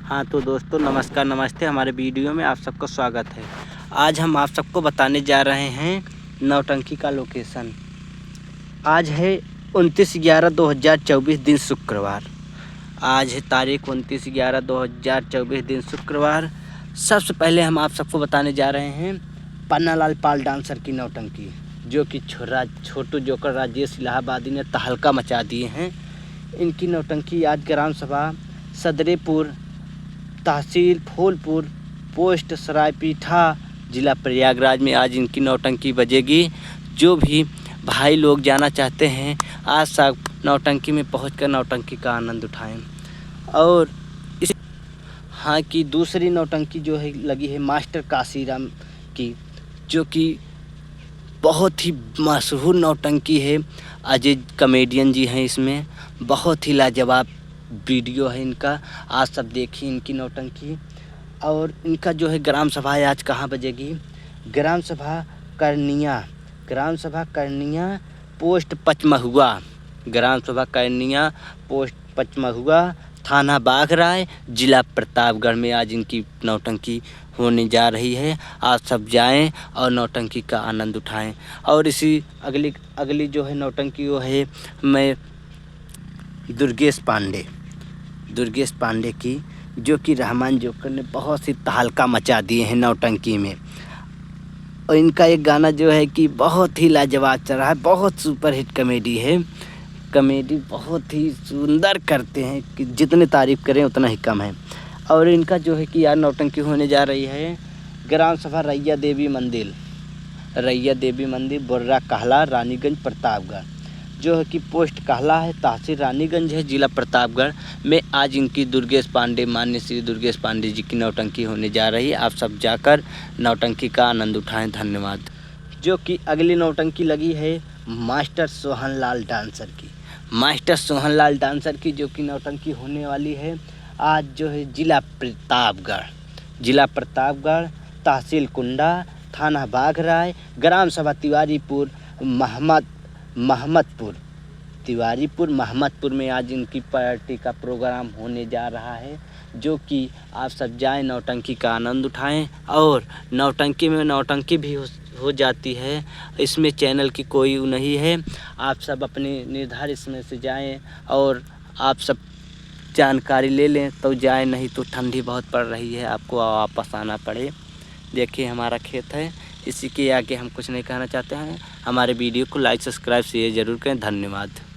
हाँ तो दोस्तों नमस्कार नमस्ते, हमारे वीडियो में आप सबका स्वागत है। आज हम आप सबको बताने जा रहे हैं नौटंकी का लोकेशन। आज है 29/11/2024 दिन शुक्रवार। आज है तारीख 29/11/2024 दिन शुक्रवार। सबसे पहले हम आप सबको बताने जा रहे हैं पन्नालाल पाल डांसर की नौटंकी, जो कि छोटू जोकर राजेश इलाहाबादी ने तहलका मचा दिए हैं। इनकी नौटंकी आज ग्राम सभा सदरेपुर, तहसील फूलपुर, पोस्ट सरायपीठा, जिला प्रयागराज में आज इनकी नौटंकी बजेगी। जो भी भाई लोग जाना चाहते हैं आज सब नौटंकी में पहुंचकर नौटंकी का आनंद उठाएं। और इस हाँ की दूसरी नौटंकी जो है लगी है मास्टर काशीराम की, जो कि बहुत ही मशहूर नौटंकी है। अजय कॉमेडियन जी हैं, इसमें बहुत ही लाजवाब वीडियो है इनका। आज सब देखिए इनकी नौटंकी। और इनका जो है ग्राम सभा आज कहाँ बजेगी? ग्राम सभा करनिया पोस्ट पचमहुआ, ग्राम सभा करनिया पोस्ट पचमहुआ, थाना बाघराय, जिला प्रतापगढ़ में आज इनकी नौटंकी होने जा रही है। आप सब जाएं और नौटंकी का आनंद उठाएं। और इसी अगली जो है नौटंकी वो है मैं दुर्गेश पांडे की, जो कि रहमान जोकर ने बहुत सी तहलका मचा दिए हैं नौटंकी में। और इनका एक गाना जो है कि बहुत ही लाजवाब चल रहा है, बहुत सुपरहिट कॉमेडी है। कॉमेडी बहुत ही सुंदर करते हैं कि जितने तारीफ़ करें उतना ही कम है। और इनका जो है कि यार नौटंकी होने जा रही है ग्राम सभा रैया देवी मंदिर बोर्रा कहला, रानीगंज, प्रतापगढ़, जो है कि पोस्ट कहला है, तहसील रानीगंज है, जिला प्रतापगढ़ में आज इनकी मान्य श्री दुर्गेश पांडे जी की नौटंकी होने जा रही है। आप सब जाकर नौटंकी का आनंद उठाएं। धन्यवाद। जो कि अगली नौटंकी लगी है मास्टर सोहनलाल डांसर की, जो कि नौटंकी होने वाली है आज जो है जिला प्रतापगढ़, तहसील कुंडा, थाना बाघराय, ग्राम सभा महमदपुर में आज इनकी पार्टी का प्रोग्राम होने जा रहा है। जो कि आप सब जाएं नौटंकी का आनंद उठाएं। और नौटंकी भी हो जाती है, इसमें चैनल की कोई नहीं है। आप सब अपने निर्धारित समय से जाएं और आप सब जानकारी ले लें तो जाएं, नहीं तो ठंडी बहुत पड़ रही है, आपको वापस आना पड़े। देखिए हमारा खेत है, इसी के आगे हम कुछ नहीं कहना चाहते हैं। हमारे वीडियो को लाइक सब्सक्राइब शेयर ज़रूर करें। धन्यवाद।